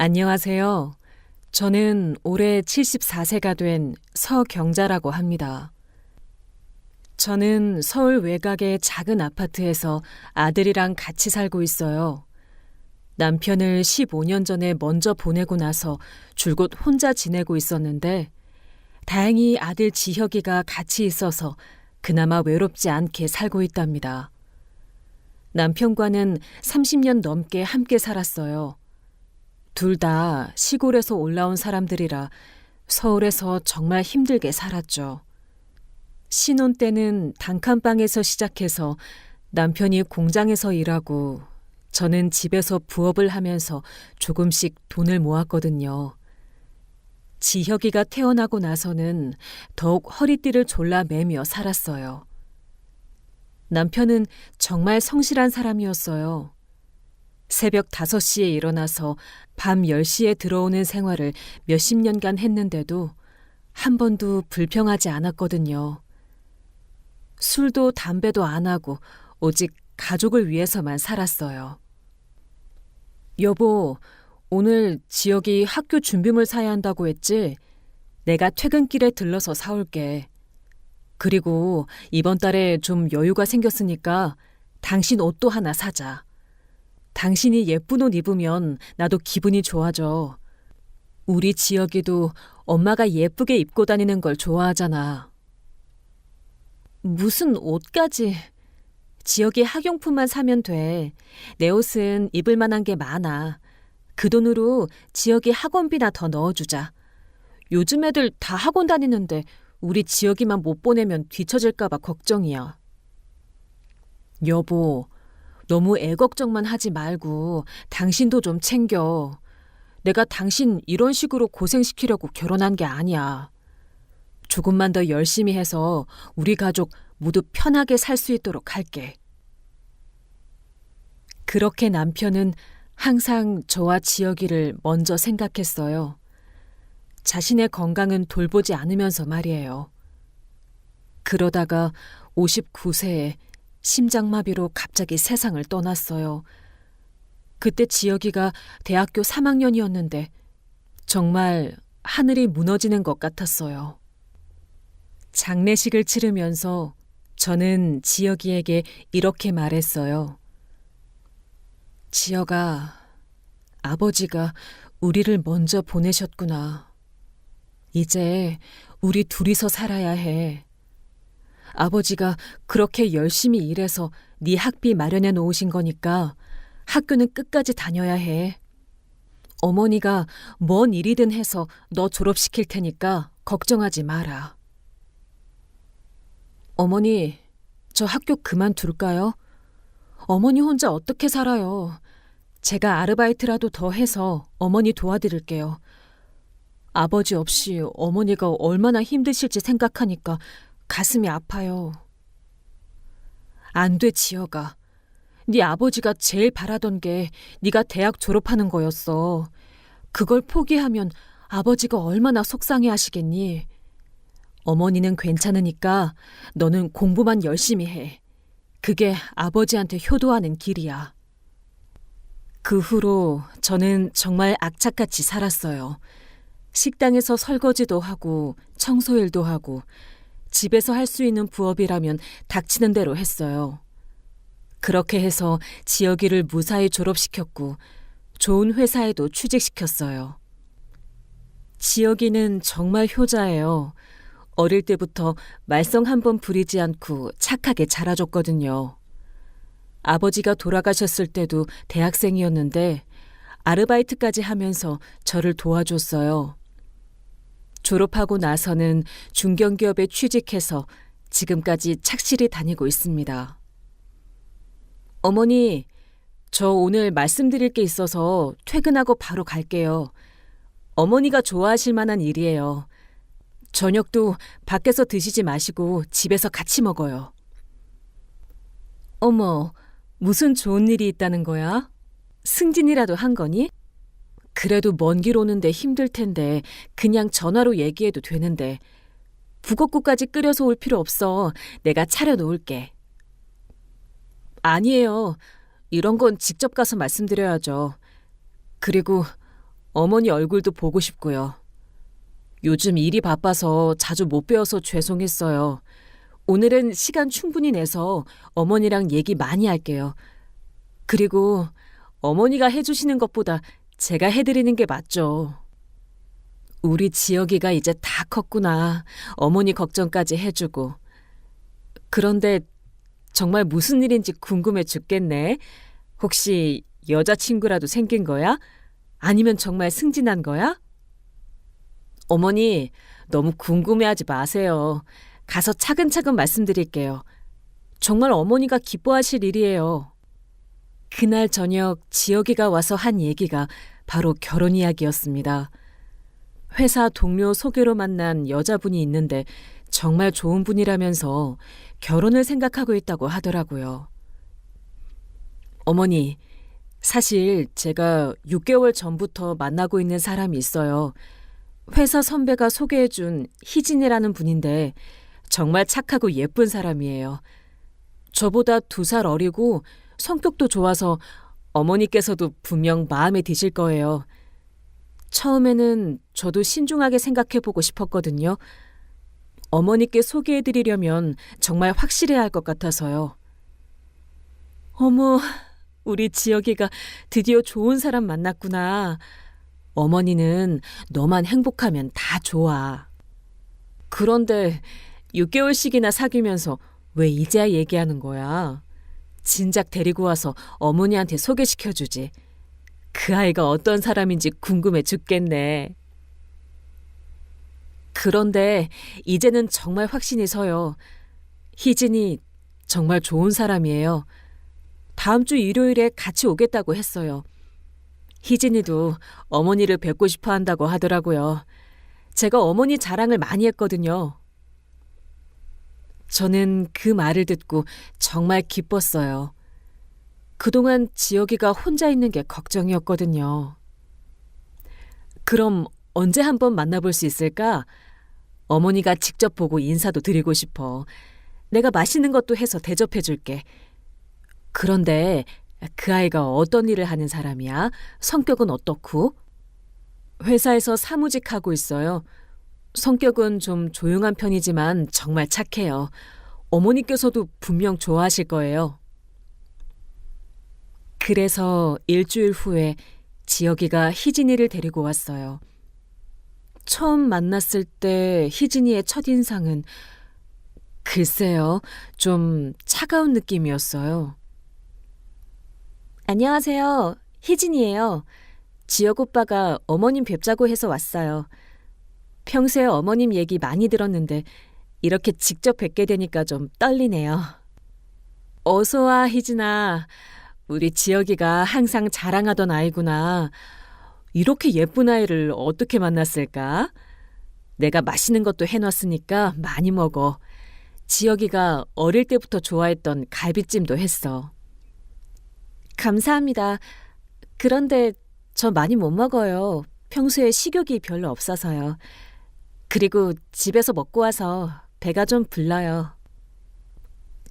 안녕하세요. 저는 올해 74세가 된 서경자라고 합니다. 저는 서울 외곽의 작은 아파트에서 아들이랑 같이 살고 있어요. 남편을 15년 전에 먼저 보내고 나서 줄곧 혼자 지내고 있었는데 다행히 아들 지혁이가 같이 있어서 그나마 외롭지 않게 살고 있답니다. 남편과는 30년 넘게 함께 살았어요. 둘 다 시골에서 올라온 사람들이라 서울에서 정말 힘들게 살았죠. 신혼 때는 단칸방에서 시작해서 남편이 공장에서 일하고 저는 집에서 부업을 하면서 조금씩 돈을 모았거든요. 지혁이가 태어나고 나서는 더욱 허리띠를 졸라 매며 살았어요. 남편은 정말 성실한 사람이었어요. 새벽 5시에 일어나서 밤 10시에 들어오는 생활을 몇십 년간 했는데도 한 번도 불평하지 않았거든요. 술도 담배도 안 하고 오직 가족을 위해서만 살았어요. 여보, 오늘 지혁이 학교 준비물 사야 한다고 했지? 내가 퇴근길에 들러서 사올게. 그리고 이번 달에 좀 여유가 생겼으니까 당신 옷도 하나 사자. 당신이 예쁜 옷 입으면 나도 기분이 좋아져. 우리 지혁이도 엄마가 예쁘게 입고 다니는 걸 좋아하잖아. 무슨 옷까지. 지혁이 학용품만 사면 돼. 내 옷은 입을 만한 게 많아. 그 돈으로 지혁이 학원비나 더 넣어주자. 요즘 애들 다 학원 다니는데 우리 지혁이만 못 보내면 뒤처질까 봐 걱정이야. 여보, 너무 애 걱정만 하지 말고 당신도 좀 챙겨. 내가 당신 이런 식으로 고생시키려고 결혼한 게 아니야. 조금만 더 열심히 해서 우리 가족 모두 편하게 살 수 있도록 할게. 그렇게 남편은 항상 저와 지혁이를 먼저 생각했어요. 자신의 건강은 돌보지 않으면서 말이에요. 그러다가 59세에 심장마비로 갑자기 세상을 떠났어요. 그때 지혁이가 대학교 3학년이었는데 정말 하늘이 무너지는 것 같았어요. 장례식을 치르면서 저는 지혁이에게 이렇게 말했어요. 지혁아, 아버지가 우리를 먼저 보내셨구나. 이제 우리 둘이서 살아야 해. 아버지가 그렇게 열심히 일해서 네 학비 마련해 놓으신 거니까 학교는 끝까지 다녀야 해. 어머니가 뭔 일이든 해서 너 졸업시킬 테니까 걱정하지 마라. 어머니, 저 학교 그만둘까요? 어머니 혼자 어떻게 살아요? 제가 아르바이트라도 더 해서 어머니 도와드릴게요. 아버지 없이 어머니가 얼마나 힘드실지 생각하니까 가슴이 아파요. 안 돼, 지혁아. 네 아버지가 제일 바라던 게 네가 대학 졸업하는 거였어. 그걸 포기하면 아버지가 얼마나 속상해 하시겠니? 어머니는 괜찮으니까 너는 공부만 열심히 해. 그게 아버지한테 효도하는 길이야. 그 후로 저는 정말 악착같이 살았어요. 식당에서 설거지도 하고 청소일도 하고 집에서 할 수 있는 부업이라면 닥치는 대로 했어요. 그렇게 해서 지혁이를 무사히 졸업시켰고 좋은 회사에도 취직시켰어요. 지혁이는 정말 효자예요. 어릴 때부터 말썽 한 번 부리지 않고 착하게 자라줬거든요. 아버지가 돌아가셨을 때도 대학생이었는데 아르바이트까지 하면서 저를 도와줬어요. 졸업하고 나서는 중견기업에 취직해서 지금까지 착실히 다니고 있습니다. 어머니, 저 오늘 말씀드릴 게 있어서 퇴근하고 바로 갈게요. 어머니가 좋아하실 만한 일이에요. 저녁도 밖에서 드시지 마시고 집에서 같이 먹어요. 어머, 무슨 좋은 일이 있다는 거야? 승진이라도 한 거니? 그래도 먼 길 오는데 힘들 텐데 그냥 전화로 얘기해도 되는데 북엇국까지 끓여서 올 필요 없어. 내가 차려놓을게. 아니에요. 이런 건 직접 가서 말씀드려야죠. 그리고 어머니 얼굴도 보고 싶고요. 요즘 일이 바빠서 자주 못 뵈어서 죄송했어요. 오늘은 시간 충분히 내서 어머니랑 얘기 많이 할게요. 그리고 어머니가 해주시는 것보다 제가 해드리는 게 맞죠. 우리 지혁이가 이제 다 컸구나. 어머니 걱정까지 해주고. 그런데 정말 무슨 일인지 궁금해 죽겠네. 혹시 여자친구라도 생긴 거야? 아니면 정말 승진한 거야? 어머니, 너무 궁금해하지 마세요. 가서 차근차근 말씀드릴게요. 정말 어머니가 기뻐하실 일이에요. 그날 저녁 지혁이가 와서 한 얘기가 바로 결혼 이야기였습니다. 회사 동료 소개로 만난 여자분이 있는데 정말 좋은 분이라면서 결혼을 생각하고 있다고 하더라고요. 어머니, 사실 제가 6개월 전부터 만나고 있는 사람이 있어요. 회사 선배가 소개해준 희진이라는 분인데 정말 착하고 예쁜 사람이에요. 저보다 2살 어리고 성격도 좋아서 어머니께서도 분명 마음에 드실 거예요. 처음에는 저도 신중하게 생각해보고 싶었거든요. 어머니께 소개해드리려면 정말 확실해야 할 것 같아서요. 어머, 우리 지혁이가 드디어 좋은 사람 만났구나. 어머니는 너만 행복하면 다 좋아. 그런데 6개월씩이나 사귀면서 왜 이제야 얘기하는 거야? 진작 데리고 와서 어머니한테 소개시켜주지. 그 아이가 어떤 사람인지 궁금해 죽겠네. 그런데 이제는 정말 확신이 서요. 희진이 정말 좋은 사람이에요. 다음 주 일요일에 같이 오겠다고 했어요. 희진이도 어머니를 뵙고 싶어 한다고 하더라고요. 제가 어머니 자랑을 많이 했거든요. 저는 그 말을 듣고 정말 기뻤어요. 그동안 지혁이가 혼자 있는 게 걱정이었거든요. 그럼 언제 한번 만나볼 수 있을까? 어머니가 직접 보고 인사도 드리고 싶어. 내가 맛있는 것도 해서 대접해 줄게. 그런데 그 아이가 어떤 일을 하는 사람이야? 성격은 어떻고? 회사에서 사무직하고 있어요. 성격은 좀 조용한 편이지만 정말 착해요. 어머니께서도 분명 좋아하실 거예요. 그래서 일주일 후에 지혁이가 희진이를 데리고 왔어요. 처음 만났을 때 희진이의 첫인상은 글쎄요, 좀 차가운 느낌이었어요. 안녕하세요. 희진이에요. 지혁 오빠가 어머님 뵙자고 해서 왔어요. 평소에 어머님 얘기 많이 들었는데 이렇게 직접 뵙게 되니까 좀 떨리네요. 어서 와, 희진아. 우리 지혁이가 항상 자랑하던 아이구나. 이렇게 예쁜 아이를 어떻게 만났을까? 내가 맛있는 것도 해놨으니까 많이 먹어. 지혁이가 어릴 때부터 좋아했던 갈비찜도 했어. 감사합니다. 그런데 저 많이 못 먹어요. 평소에 식욕이 별로 없어서요. 그리고 집에서 먹고 와서 배가 좀 불러요.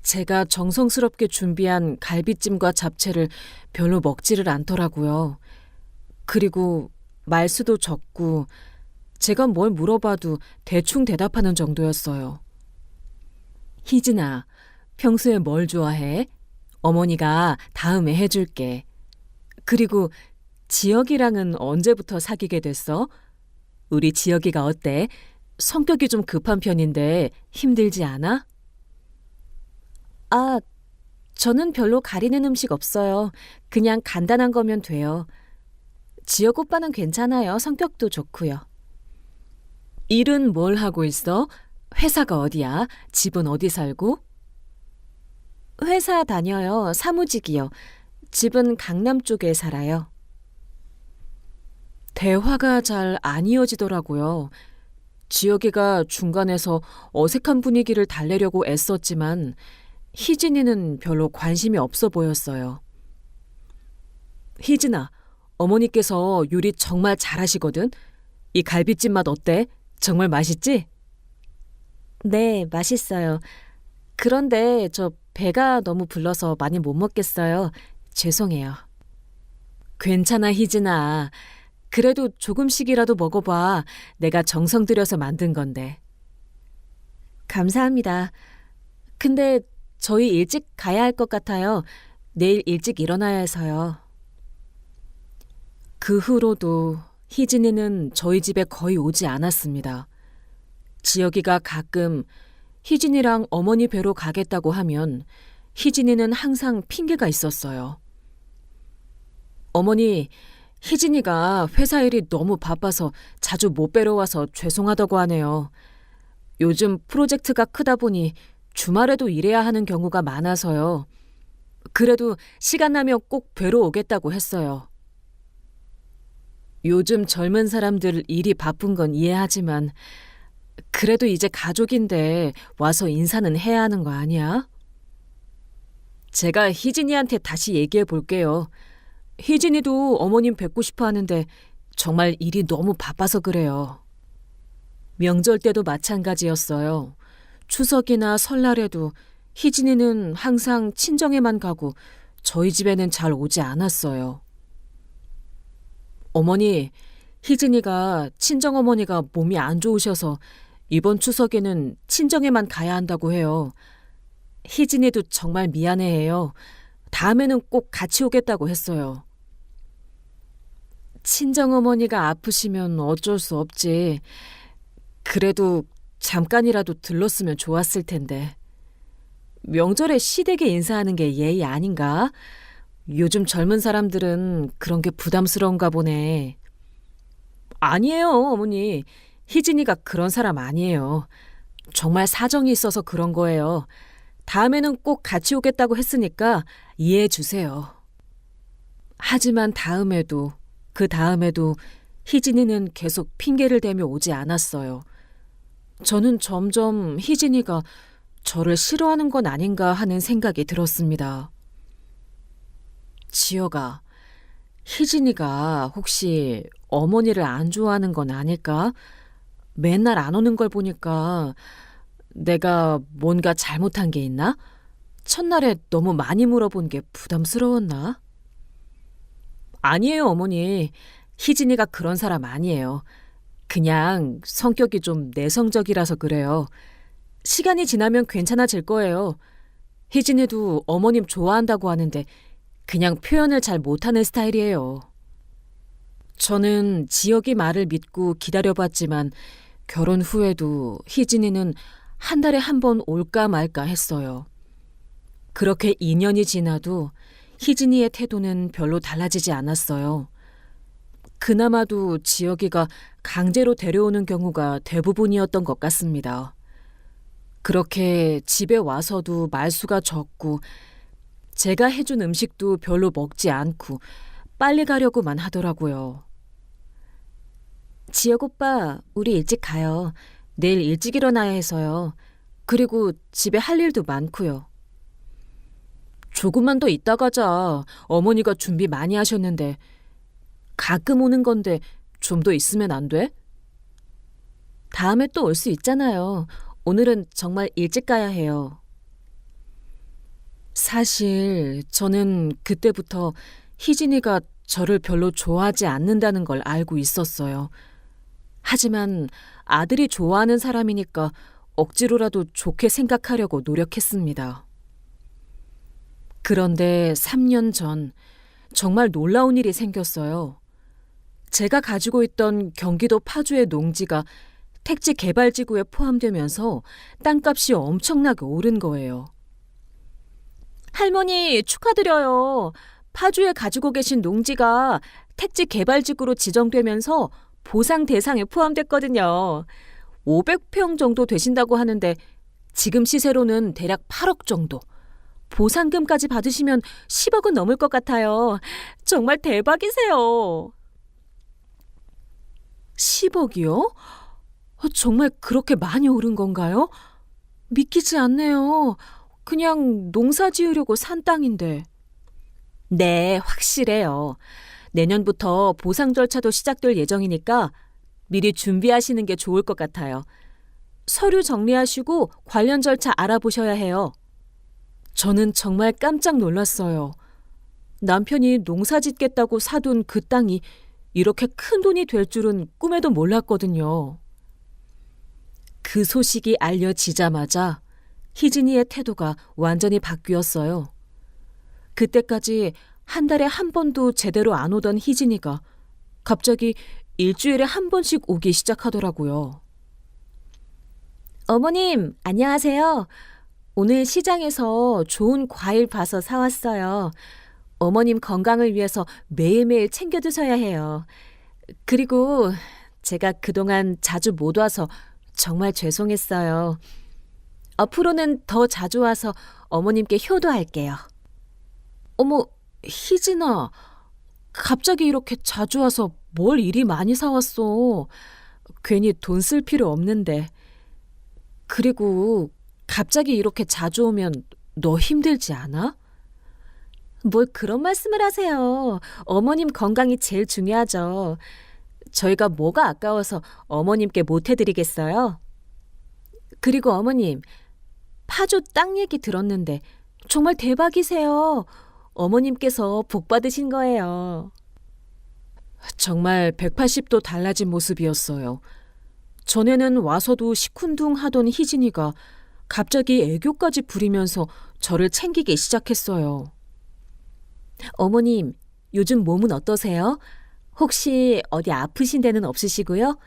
제가 정성스럽게 준비한 갈비찜과 잡채를 별로 먹지를 않더라고요. 그리고 말수도 적고 제가 뭘 물어봐도 대충 대답하는 정도였어요. 희진아, 평소에 뭘 좋아해? 어머니가 다음에 해줄게. 그리고 지혁이랑은 언제부터 사귀게 됐어? 우리 지혁이가 어때? 성격이 좀 급한 편인데 힘들지 않아? 아, 저는 별로 가리는 음식 없어요. 그냥 간단한 거면 돼요. 지혁 오빠는 괜찮아요. 성격도 좋고요. 일은 뭘 하고 있어? 회사가 어디야? 집은 어디 살고? 회사 다녀요. 사무직이요. 집은 강남 쪽에 살아요. 대화가 잘 안 이어지더라고요. 지혁이가 중간에서 어색한 분위기를 달래려고 애썼지만 희진이는 별로 관심이 없어 보였어요. 희진아, 어머니께서 요리 정말 잘하시거든? 이 갈비찜 맛 어때? 정말 맛있지? 네, 맛있어요. 그런데 저 배가 너무 불러서 많이 못 먹겠어요. 죄송해요. 괜찮아, 희진아. 그래도 조금씩이라도 먹어봐. 내가 정성 들여서 만든 건데. 감사합니다. 근데 저희 일찍 가야 할 것 같아요. 내일 일찍 일어나야 해서요. 그 후로도 희진이는 저희 집에 거의 오지 않았습니다. 지혁이가 가끔 희진이랑 어머니 뵈러 가겠다고 하면 희진이는 항상 핑계가 있었어요. 어머니, 희진이가 회사 일이 너무 바빠서 자주 못 뵈러 와서 죄송하다고 하네요. 요즘 프로젝트가 크다 보니 주말에도 일해야 하는 경우가 많아서요. 그래도 시간 나면 꼭 뵈러 오겠다고 했어요. 요즘 젊은 사람들 일이 바쁜 건 이해하지만 그래도 이제 가족인데 와서 인사는 해야 하는 거 아니야? 제가 희진이한테 다시 얘기해 볼게요. 희진이도 어머님 뵙고 싶어 하는데 정말 일이 너무 바빠서 그래요. 명절 때도 마찬가지였어요. 추석이나 설날에도 희진이는 항상 친정에만 가고 저희 집에는 잘 오지 않았어요. 어머니, 희진이가 친정어머니가 몸이 안 좋으셔서 이번 추석에는 친정에만 가야 한다고 해요. 희진이도 정말 미안해해요. 다음에는 꼭 같이 오겠다고 했어요. 친정어머니가 아프시면 어쩔 수 없지. 그래도 잠깐이라도 들렀으면 좋았을 텐데. 명절에 시댁에 인사하는 게 예의 아닌가? 요즘 젊은 사람들은 그런 게 부담스러운가 보네. 아니에요, 어머니. 희진이가 그런 사람 아니에요. 정말 사정이 있어서 그런 거예요. 다음에는 꼭 같이 오겠다고 했으니까 이해해 주세요. 하지만 다음에도, 그 다음에도 희진이는 계속 핑계를 대며 오지 않았어요. 저는 점점 희진이가 저를 싫어하는 건 아닌가 하는 생각이 들었습니다. 지혁아, 희진이가 혹시 어머니를 안 좋아하는 건 아닐까? 맨날 안 오는 걸 보니까 내가 뭔가 잘못한 게 있나? 첫날에 너무 많이 물어본 게 부담스러웠나? 아니에요, 어머니. 희진이가 그런 사람 아니에요. 그냥 성격이 좀 내성적이라서 그래요. 시간이 지나면 괜찮아질 거예요. 희진이도 어머님 좋아한다고 하는데 그냥 표현을 잘 못하는 스타일이에요. 저는 지혁이 말을 믿고 기다려봤지만 결혼 후에도 희진이는 한 달에 한 번 올까 말까 했어요. 그렇게 2년이 지나도 희진이의 태도는 별로 달라지지 않았어요. 그나마도 지혁이가 강제로 데려오는 경우가 대부분이었던 것 같습니다. 그렇게 집에 와서도 말수가 적고 제가 해준 음식도 별로 먹지 않고 빨리 가려고만 하더라고요. 지혁 오빠, 우리 일찍 가요. 내일 일찍 일어나야 해서요. 그리고 집에 할 일도 많고요. 조금만 더 있다 가자. 어머니가 준비 많이 하셨는데. 가끔 오는 건데 좀 더 있으면 안 돼? 다음에 또 올 수 있잖아요. 오늘은 정말 일찍 가야 해요. 사실 저는 그때부터 희진이가 저를 별로 좋아하지 않는다는 걸 알고 있었어요. 하지만 아들이 좋아하는 사람이니까 억지로라도 좋게 생각하려고 노력했습니다. 그런데 3년 전 정말 놀라운 일이 생겼어요. 제가 가지고 있던 경기도 파주의 농지가 택지 개발지구에 포함되면서 땅값이 엄청나게 오른 거예요. 할머니, 축하드려요. 파주에 가지고 계신 농지가 택지 개발지구로 지정되면서 보상 대상에 포함됐거든요. 500평 정도 되신다고 하는데 지금 시세로는 대략 8억 정도. 보상금까지 받으시면 10억은 넘을 것 같아요. 정말 대박이세요. 10억이요? 정말 그렇게 많이 오른 건가요? 믿기지 않네요. 그냥 농사 지으려고 산 땅인데. 네, 확실해요. 내년부터 보상 절차도 시작될 예정이니까 미리 준비하시는 게 좋을 것 같아요. 서류 정리하시고 관련 절차 알아보셔야 해요. 저는 정말 깜짝 놀랐어요. 남편이 농사 짓겠다고 사둔 그 땅이 이렇게 큰 돈이 될 줄은 꿈에도 몰랐거든요. 그 소식이 알려지자마자 희진이의 태도가 완전히 바뀌었어요. 그때까지 한 달에 한 번도 제대로 안 오던 희진이가 갑자기 일주일에 한 번씩 오기 시작하더라고요. 어머님, 안녕하세요. 오늘 시장에서 좋은 과일 봐서 사왔어요. 어머님 건강을 위해서 매일매일 챙겨 드셔야 해요. 그리고 제가 그동안 자주 못 와서 정말 죄송했어요. 앞으로는 더 자주 와서 어머님께 효도할게요. 어머, 희진아, 갑자기 이렇게 자주 와서 뭘 이리 많이 사왔어. 괜히 돈 쓸 필요 없는데. 그리고 갑자기 이렇게 자주 오면 너 힘들지 않아? 뭘 그런 말씀을 하세요. 어머님 건강이 제일 중요하죠. 저희가 뭐가 아까워서 어머님께 못 해드리겠어요? 그리고 어머님, 파주 땅 얘기 들었는데 정말 대박이세요. 어머님께서 복 받으신 거예요. 정말 180도 달라진 모습이었어요. 전에는 와서도 시큰둥하던 희진이가 갑자기 애교까지 부리면서 저를 챙기기 시작했어요. 어머님, 요즘 몸은 어떠세요? 혹시 어디 아프신 데는 없으시고요?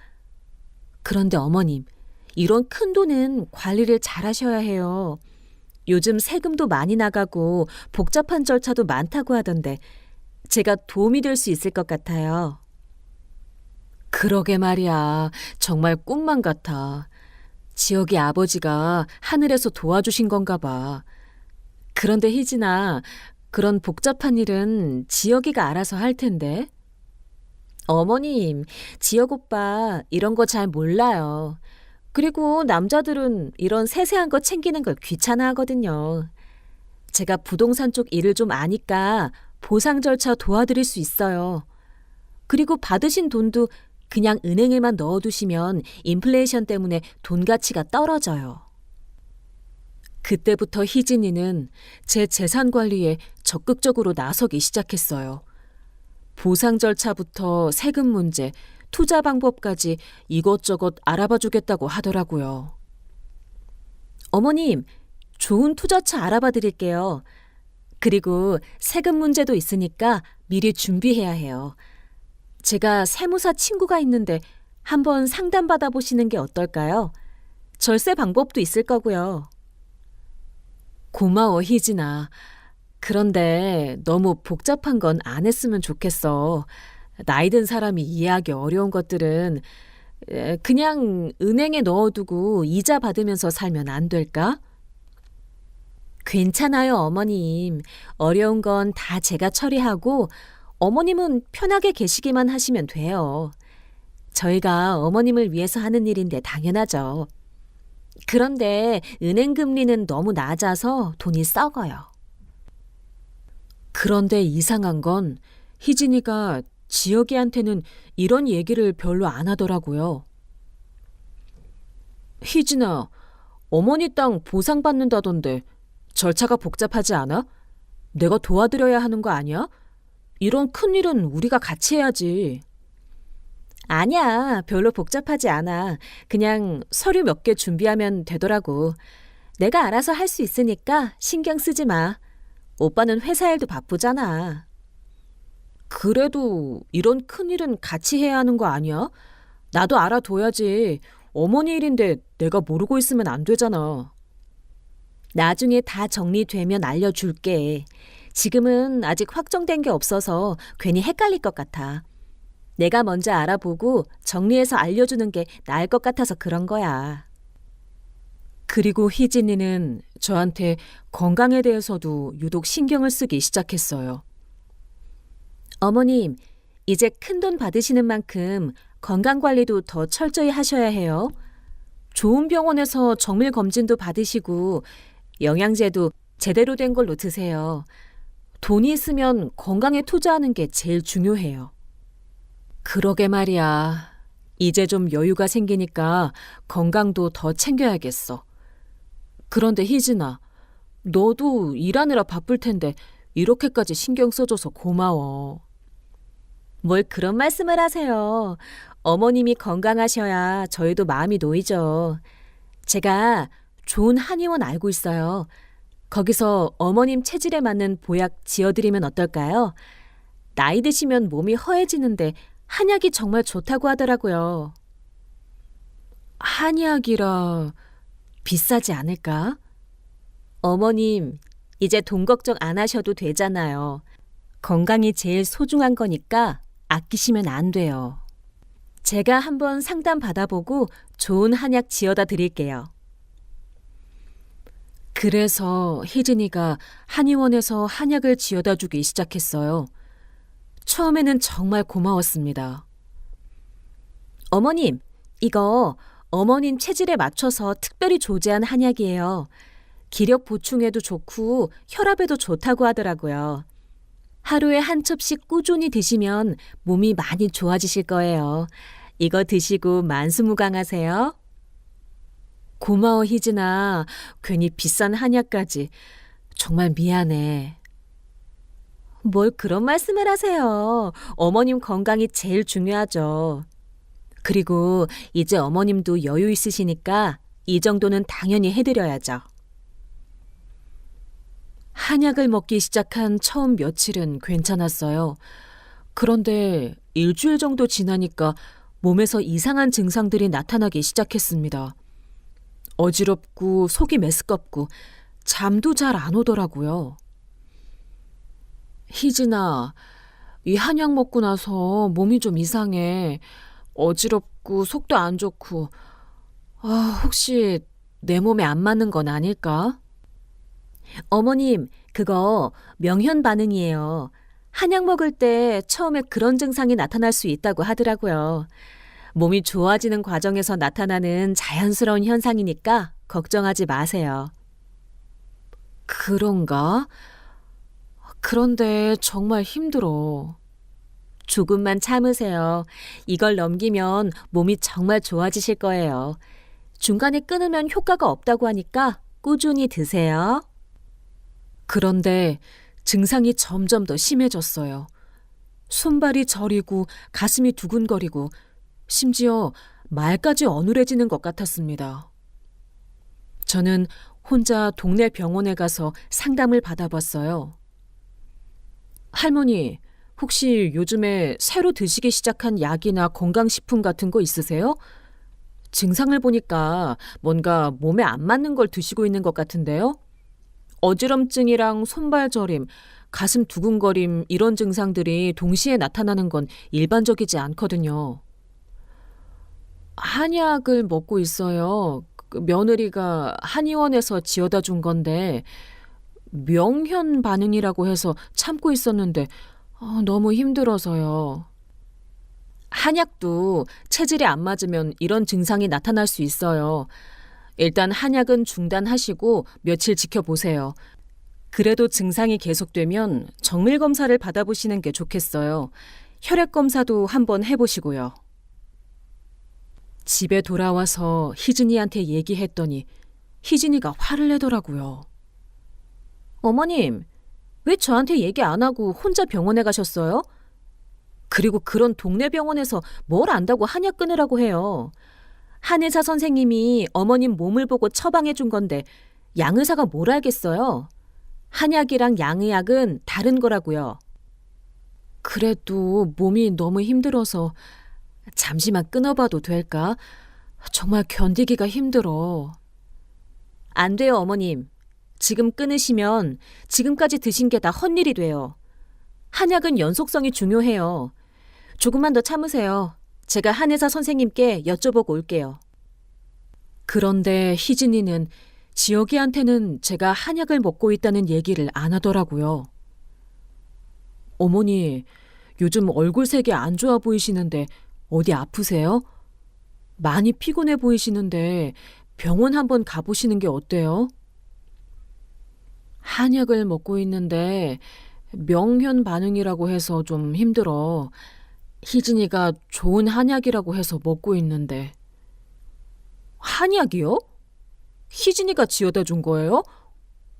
그런데 어머님, 이런 큰 돈은 관리를 잘 하셔야 해요. 요즘 세금도 많이 나가고 복잡한 절차도 많다고 하던데 제가 도움이 될 수 있을 것 같아요. 그러게 말이야. 정말 꿈만 같아. 지혁이 아버지가 하늘에서 도와주신 건가 봐. 그런데 희진아, 그런 복잡한 일은 지혁이가 알아서 할 텐데. 어머님, 지혁 오빠 이런 거 잘 몰라요. 그리고 남자들은 이런 세세한 거 챙기는 걸 귀찮아 하거든요. 제가 부동산 쪽 일을 좀 아니까 보상 절차 도와드릴 수 있어요. 그리고 받으신 돈도 그냥 은행에만 넣어두시면 인플레이션 때문에 돈 가치가 떨어져요. 그때부터 희진이는 제 재산 관리에 적극적으로 나서기 시작했어요. 보상 절차부터 세금 문제, 투자 방법까지 이것저것 알아봐 주겠다고 하더라고요. 어머님, 좋은 투자처 알아봐 드릴게요. 그리고 세금 문제도 있으니까 미리 준비해야 해요. 제가 세무사 친구가 있는데 한번 상담받아 보시는 게 어떨까요? 절세 방법도 있을 거고요. 고마워, 희진아. 그런데 너무 복잡한 건 안 했으면 좋겠어. 나이 든 사람이 이해하기 어려운 것들은 그냥 은행에 넣어두고 이자 받으면서 살면 안 될까? 괜찮아요, 어머님. 어려운 건 다 제가 처리하고 어머님은 편하게 계시기만 하시면 돼요. 저희가 어머님을 위해서 하는 일인데 당연하죠. 그런데 은행 금리는 너무 낮아서 돈이 썩어요. 그런데 이상한 건 희진이가 지혁이한테는 이런 얘기를 별로 안 하더라고요. 희진아, 어머니 땅 보상받는다던데 절차가 복잡하지 않아? 내가 도와드려야 하는 거 아니야? 이런 큰일은 우리가 같이 해야지. 아니야, 별로 복잡하지 않아. 그냥 서류 몇 개 준비하면 되더라고. 내가 알아서 할 수 있으니까 신경 쓰지 마. 오빠는 회사 일도 바쁘잖아. 그래도 이런 큰일은 같이 해야 하는 거 아니야? 나도 알아둬야지. 어머니 일인데 내가 모르고 있으면 안 되잖아. 나중에 다 정리되면 알려줄게. 지금은 아직 확정된 게 없어서 괜히 헷갈릴 것 같아. 내가 먼저 알아보고 정리해서 알려주는 게 나을 것 같아서 그런 거야. 그리고 희진이는 저한테 건강에 대해서도 유독 신경을 쓰기 시작했어요. 어머님, 이제 큰돈 받으시는 만큼 건강관리도 더 철저히 하셔야 해요. 좋은 병원에서 정밀 검진도 받으시고 영양제도 제대로 된 걸로 드세요. 돈이 있으면 건강에 투자하는 게 제일 중요해요. 그러게 말이야. 이제 좀 여유가 생기니까 건강도 더 챙겨야겠어. 그런데 희진아, 너도 일하느라 바쁠 텐데 이렇게까지 신경 써줘서 고마워. 뭘 그런 말씀을 하세요. 어머님이 건강하셔야 저희도 마음이 놓이죠. 제가 좋은 한의원 알고 있어요. 거기서 어머님 체질에 맞는 보약 지어드리면 어떨까요? 나이 드시면 몸이 허해지는데 한약이 정말 좋다고 하더라고요. 한약이라 비싸지 않을까? 어머님, 이제 돈 걱정 안 하셔도 되잖아요. 건강이 제일 소중한 거니까 아끼시면 안 돼요. 제가 한번 상담 받아보고 좋은 한약 지어다 드릴게요. 그래서 희진이가 한의원에서 한약을 지어다 주기 시작했어요. 처음에는 정말 고마웠습니다. 어머님, 이거 어머님 체질에 맞춰서 특별히 조제한 한약이에요. 기력 보충에도 좋고 혈압에도 좋다고 하더라고요. 하루에 한 첩씩 꾸준히 드시면 몸이 많이 좋아지실 거예요. 이거 드시고 만수무강하세요. 고마워, 희진아. 괜히 비싼 한약까지. 정말 미안해. 뭘 그런 말씀을 하세요. 어머님 건강이 제일 중요하죠. 그리고 이제 어머님도 여유 있으시니까 이 정도는 당연히 해드려야죠. 한약을 먹기 시작한 처음 며칠은 괜찮았어요. 그런데 일주일 정도 지나니까 몸에서 이상한 증상들이 나타나기 시작했습니다. 어지럽고 속이 메스껍고 잠도 잘 안 오더라고요. 희진아, 이 한약 먹고 나서 몸이 좀 이상해. 어지럽고 속도 안 좋고. 혹시 내 몸에 안 맞는 건 아닐까? 어머님, 그거 명현 반응이에요. 한약 먹을 때 처음에 그런 증상이 나타날 수 있다고 하더라고요. 몸이 좋아지는 과정에서 나타나는 자연스러운 현상이니까 걱정하지 마세요. 그런가? 그런데 정말 힘들어. 조금만 참으세요. 이걸 넘기면 몸이 정말 좋아지실 거예요. 중간에 끊으면 효과가 없다고 하니까 꾸준히 드세요. 그런데 증상이 점점 더 심해졌어요. 손발이 저리고 가슴이 두근거리고 심지어 말까지 어눌해지는 것 같았습니다. 저는 혼자 동네 병원에 가서 상담을 받아봤어요. 할머니, 혹시 요즘에 새로 드시기 시작한 약이나 건강식품 같은 거 있으세요? 증상을 보니까 뭔가 몸에 안 맞는 걸 드시고 있는 것 같은데요? 어지럼증이랑 손발 저림, 가슴 두근거림 이런 증상들이 동시에 나타나는 건 일반적이지 않거든요. 한약을 먹고 있어요. 며느리가 한의원에서 지어다 준 건데 명현 반응이라고 해서 참고 있었는데 너무 힘들어서요. 한약도 체질에 안 맞으면 이런 증상이 나타날 수 있어요. 일단 한약은 중단하시고 며칠 지켜보세요. 그래도 증상이 계속되면 정밀 검사를 받아보시는 게 좋겠어요. 혈액 검사도 한번 해보시고요. 집에 돌아와서 희진이한테 얘기했더니 희진이가 화를 내더라고요. 어머님, 왜 저한테 얘기 안 하고 혼자 병원에 가셨어요? 그리고 그런 동네 병원에서 뭘 안다고 한약 끊으라고 해요. 한의사 선생님이 어머님 몸을 보고 처방해 준 건데 양의사가 뭘 알겠어요? 한약이랑 양의학은 다른 거라고요. 그래도 몸이 너무 힘들어서 잠시만 끊어봐도 될까? 정말 견디기가 힘들어. 안 돼요, 어머님. 지금 끊으시면 지금까지 드신 게 다 헛일이 돼요. 한약은 연속성이 중요해요. 조금만 더 참으세요. 제가 한의사 선생님께 여쭤보고 올게요. 그런데 희진이는 지혁이한테는 제가 한약을 먹고 있다는 얘기를 안 하더라고요. 어머니, 요즘 얼굴색이 안 좋아 보이시는데 어디 아프세요? 많이 피곤해 보이시는데 병원 한번 가보시는 게 어때요? 한약을 먹고 있는데 명현 반응이라고 해서 좀 힘들어. 희진이가 좋은 한약이라고 해서 먹고 있는데. 한약이요? 희진이가 지어다 준 거예요?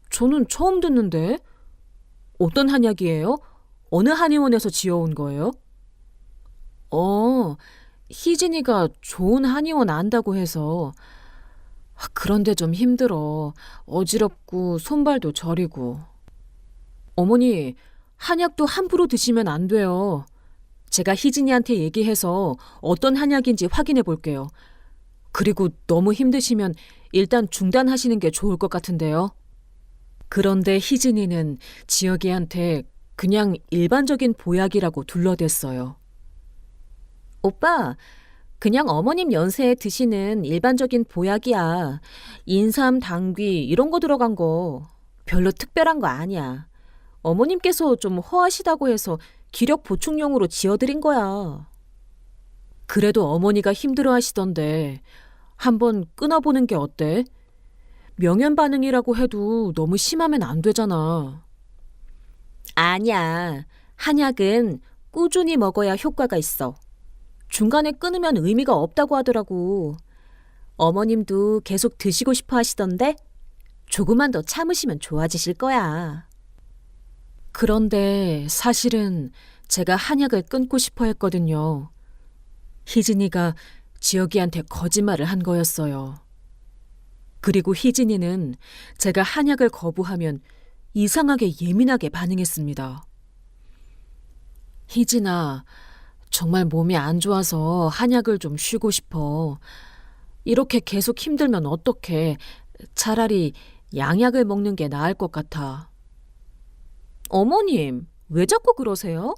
저는 처음 듣는데. 어떤 한약이에요? 어느 한의원에서 지어온 거예요? 어, 희진이가 좋은 한의원 안다고 해서. 그런데 좀 힘들어. 어지럽고 손발도 저리고. 어머니, 한약도 함부로 드시면 안 돼요. 제가 희진이한테 얘기해서 어떤 한약인지 확인해 볼게요. 그리고 너무 힘드시면 일단 중단하시는 게 좋을 것 같은데요. 그런데 희진이는 지혁이한테 그냥 일반적인 보약이라고 둘러댔어요. 오빠, 그냥 어머님 연세에 드시는 일반적인 보약이야. 인삼, 당귀 이런 거 들어간 거. 별로 특별한 거 아니야. 어머님께서 좀 허하시다고 해서 기력 보충용으로 지어드린 거야. 그래도 어머니가 힘들어 하시던데 한번 끊어보는 게 어때? 명현 반응이라고 해도 너무 심하면 안 되잖아. 아니야. 한약은 꾸준히 먹어야 효과가 있어. 중간에 끊으면 의미가 없다고 하더라고. 어머님도 계속 드시고 싶어 하시던데 조금만 더 참으시면 좋아지실 거야. 그런데 사실은 제가 한약을 끊고 싶어 했거든요. 희진이가 지혁이한테 거짓말을 한 거였어요. 그리고 희진이는 제가 한약을 거부하면 이상하게 예민하게 반응했습니다. 희진아, 정말 몸이 안 좋아서 한약을 좀 쉬고 싶어. 이렇게 계속 힘들면 어떡해. 차라리 양약을 먹는 게 나을 것 같아. 어머님, 왜 자꾸 그러세요?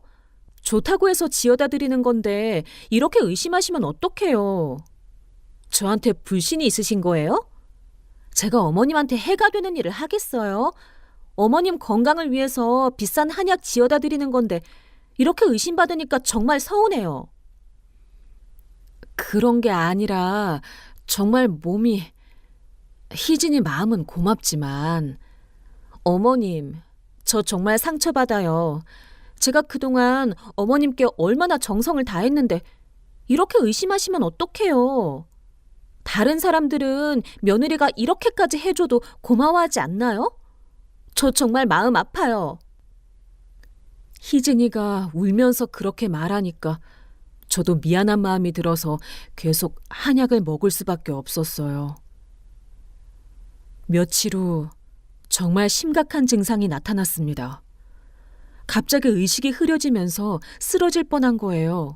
좋다고 해서 지어다 드리는 건데 이렇게 의심하시면 어떡해요. 저한테 불신이 있으신 거예요? 제가 어머님한테 해가 되는 일을 하겠어요? 어머님 건강을 위해서 비싼 한약 지어다 드리는 건데 이렇게 의심받으니까 정말 서운해요. 그런 게 아니라 정말 몸이... 희진이 마음은 고맙지만 어머님, 저 정말 상처받아요. 제가 그동안 어머님께 얼마나 정성을 다했는데 이렇게 의심하시면 어떡해요. 다른 사람들은 며느리가 이렇게까지 해줘도 고마워하지 않나요? 저 정말 마음 아파요. 희진이가 울면서 그렇게 말하니까 저도 미안한 마음이 들어서 계속 한약을 먹을 수밖에 없었어요. 며칠 후 정말 심각한 증상이 나타났습니다. 갑자기 의식이 흐려지면서 쓰러질 뻔한 거예요.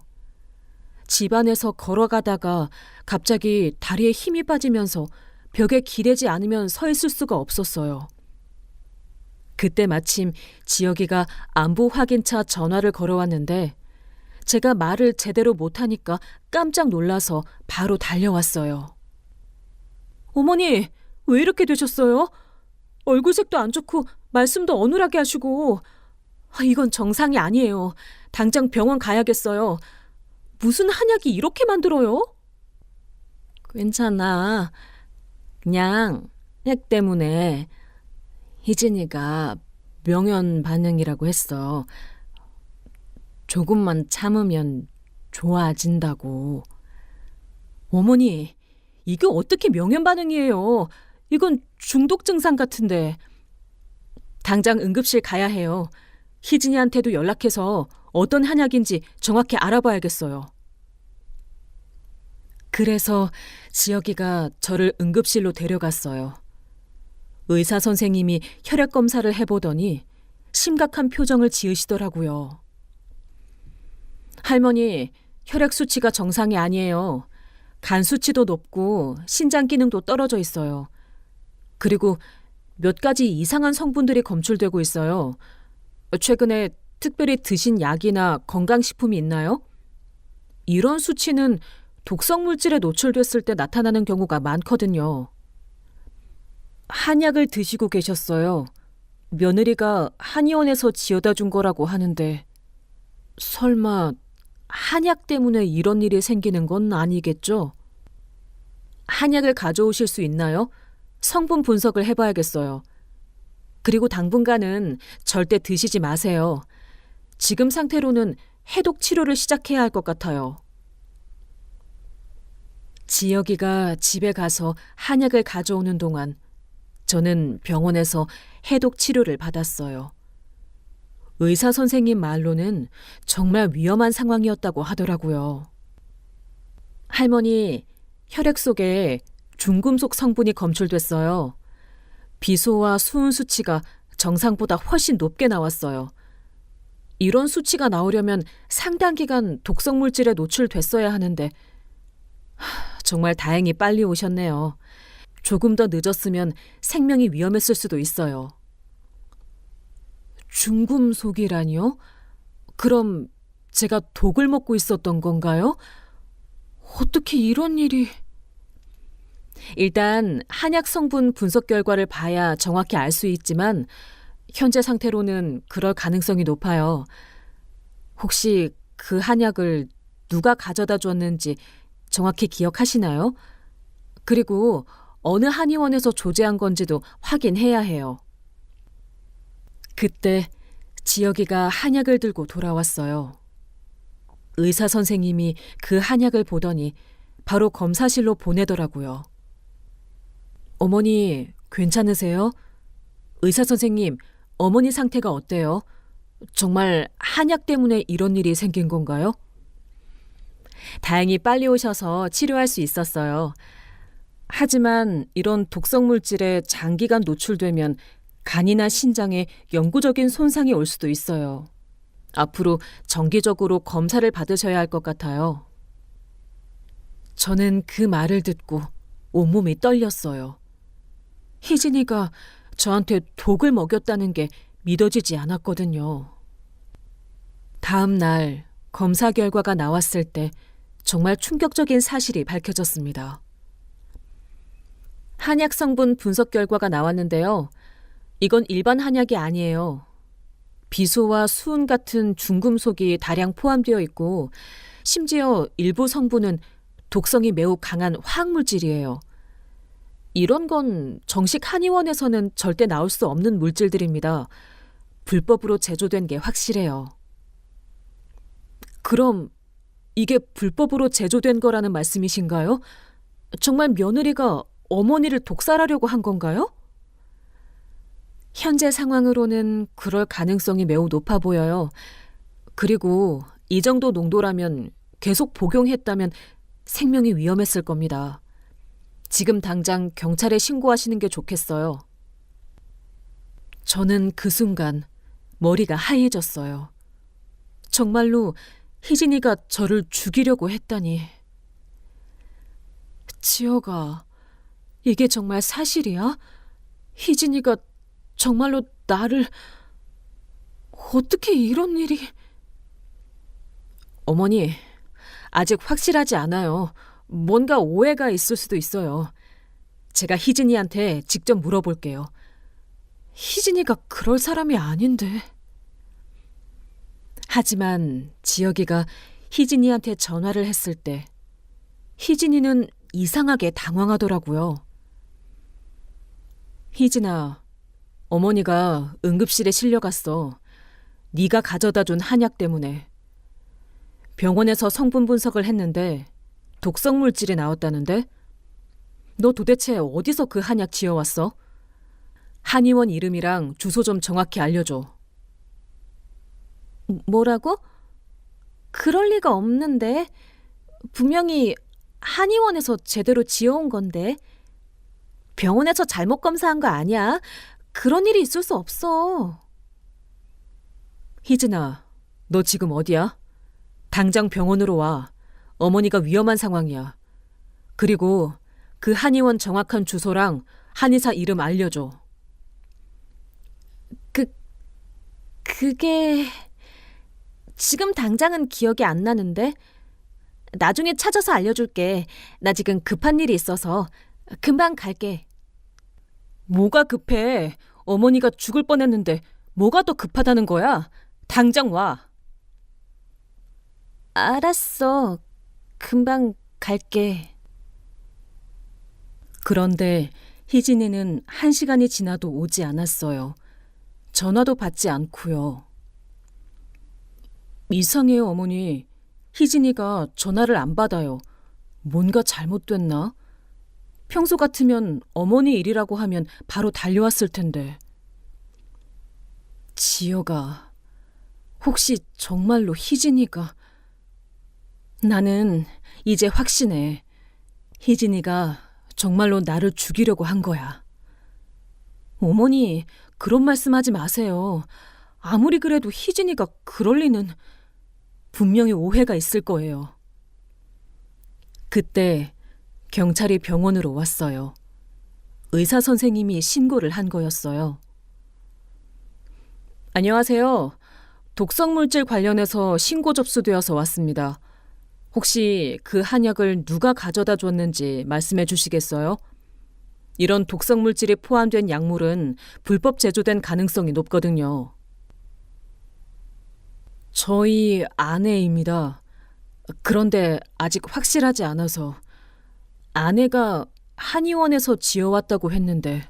집안에서 걸어가다가 갑자기 다리에 힘이 빠지면서 벽에 기대지 않으면 서 있을 수가 없었어요. 그때 마침 지혁이가 안부 확인차 전화를 걸어왔는데 제가 말을 제대로 못하니까 깜짝 놀라서 바로 달려왔어요. 어머니, 왜 이렇게 되셨어요? 얼굴색도 안 좋고 말씀도 어눌하게 하시고. 이건 정상이 아니에요. 당장 병원 가야겠어요. 무슨 한약이 이렇게 만들어요? 괜찮아. 그냥 약 때문에 희진이가 명현 반응이라고 했어. 조금만 참으면 좋아진다고. 어머니, 이게 어떻게 명현 반응이에요? 이건 중독 증상 같은데. 당장 응급실 가야 해요. 희진이한테도 연락해서 어떤 한약인지 정확히 알아봐야겠어요. 그래서 지혁이가 저를 응급실로 데려갔어요. 의사 선생님이 혈액 검사를 해보더니 심각한 표정을 지으시더라고요. 할머니, 혈액 수치가 정상이 아니에요. 간 수치도 높고 신장 기능도 떨어져 있어요. 그리고 몇 가지 이상한 성분들이 검출되고 있어요. 최근에 특별히 드신 약이나 건강식품이 있나요? 이런 수치는 독성 물질에 노출됐을 때 나타나는 경우가 많거든요. 한약을 드시고 계셨어요. 며느리가 한의원에서 지어다 준 거라고 하는데 설마 한약 때문에 이런 일이 생기는 건 아니겠죠? 한약을 가져오실 수 있나요? 성분 분석을 해봐야겠어요. 그리고 당분간은 절대 드시지 마세요. 지금 상태로는 해독 치료를 시작해야 할 것 같아요. 지혁이가 집에 가서 한약을 가져오는 동안 저는 병원에서 해독 치료를 받았어요. 의사 선생님 말로는 정말 위험한 상황이었다고 하더라고요. 할머니, 혈액 속에 중금속 성분이 검출됐어요. 비소와 수은 수치가 정상보다 훨씬 높게 나왔어요. 이런 수치가 나오려면 상당 기간 독성 물질에 노출됐어야 하는데 정말 다행히 빨리 오셨네요. 조금 더 늦었으면 생명이 위험했을 수도 있어요. 중금속이라니요? 그럼 제가 독을 먹고 있었던 건가요? 어떻게 이런 일이... 일단 한약 성분 분석 결과를 봐야 정확히 알 수 있지만 현재 상태로는 그럴 가능성이 높아요. 혹시 그 한약을 누가 가져다 줬는지 정확히 기억하시나요? 그리고 어느 한의원에서 조제한 건지도 확인해야 해요. 그때 지혁이가 한약을 들고 돌아왔어요. 의사 선생님이 그 한약을 보더니 바로 검사실로 보내더라고요. 어머니, 괜찮으세요? 의사 선생님, 어머니 상태가 어때요? 정말 한약 때문에 이런 일이 생긴 건가요? 다행히 빨리 오셔서 치료할 수 있었어요. 하지만 이런 독성 물질에 장기간 노출되면 간이나 신장에 영구적인 손상이 올 수도 있어요. 앞으로 정기적으로 검사를 받으셔야 할 것 같아요. 저는 그 말을 듣고 온몸이 떨렸어요. 희진이가 저한테 독을 먹였다는 게 믿어지지 않았거든요. 다음 날 검사 결과가 나왔을 때 정말 충격적인 사실이 밝혀졌습니다. 한약 성분 분석 결과가 나왔는데요. 이건 일반 한약이 아니에요. 비소와 수은 같은 중금속이 다량 포함되어 있고 심지어 일부 성분은 독성이 매우 강한 화학물질이에요. 이런 건 정식 한의원에서는 절대 나올 수 없는 물질들입니다. 불법으로 제조된 게 확실해요. 그럼 이게 불법으로 제조된 거라는 말씀이신가요? 정말 며느리가 어머니를 독살하려고 한 건가요? 현재 상황으로는 그럴 가능성이 매우 높아 보여요. 그리고 이 정도 농도라면 계속 복용했다면 생명이 위험했을 겁니다. 지금 당장 경찰에 신고하시는 게 좋겠어요. 저는 그 순간 머리가 하얘졌어요. 정말로 희진이가 저를 죽이려고 했다니. 지혁아, 이게 정말 사실이야? 희진이가 정말로 나를... 어떻게 이런 일이... 어머니, 아직 확실하지 않아요. 뭔가 오해가 있을 수도 있어요. 제가 희진이한테 직접 물어볼게요. 희진이가 그럴 사람이 아닌데. 하지만 지혁이가 희진이한테 전화를 했을 때 희진이는 이상하게 당황하더라고요. 희진아, 어머니가 응급실에 실려갔어. 네가 가져다 준 한약 때문에. 병원에서 성분 분석을 했는데 독성 물질이 나왔다는데? 너 도대체 어디서 그 한약 지어왔어? 한의원 이름이랑 주소 좀 정확히 알려줘. 뭐라고? 그럴 리가 없는데. 분명히 한의원에서 제대로 지어온 건데. 병원에서 잘못 검사한 거 아니야. 그런 일이 있을 수 없어. 희진아, 너 지금 어디야? 당장 병원으로 와. 어머니가 위험한 상황이야. 그리고 그 한의원 정확한 주소랑 한의사 이름 알려줘. 그게... 지금 당장은 기억이 안 나는데. 나중에 찾아서 알려줄게. 나 지금 급한 일이 있어서 금방 갈게. 뭐가 급해? 어머니가 죽을 뻔했는데 뭐가 더 급하다는 거야? 당장 와. 알았어. 금방 갈게. 그런데 희진이는 1시간이 지나도 오지 않았어요. 전화도 받지 않고요. 이상해요, 어머니. 희진이가 전화를 안 받아요. 뭔가 잘못됐나? 평소 같으면 어머니 일이라고 하면 바로 달려왔을 텐데. 지혁아, 혹시 정말로 희진이가... 나는 이제 확신해. 희진이가 정말로 나를 죽이려고 한 거야. 어머니, 그런 말씀하지 마세요. 아무리 그래도 희진이가 그럴 리는... 분명히 오해가 있을 거예요. 그때 경찰이 병원으로 왔어요. 의사 선생님이 신고를 한 거였어요. 안녕하세요. 독성물질 관련해서 신고 접수되어서 왔습니다. 혹시 그 한약을 누가 가져다 줬는지 말씀해 주시겠어요? 이런 독성물질이 포함된 약물은 불법 제조된 가능성이 높거든요. 저희 아내입니다. 그런데 아직 확실하지 않아서. 아내가 한의원에서 지어왔다고 했는데.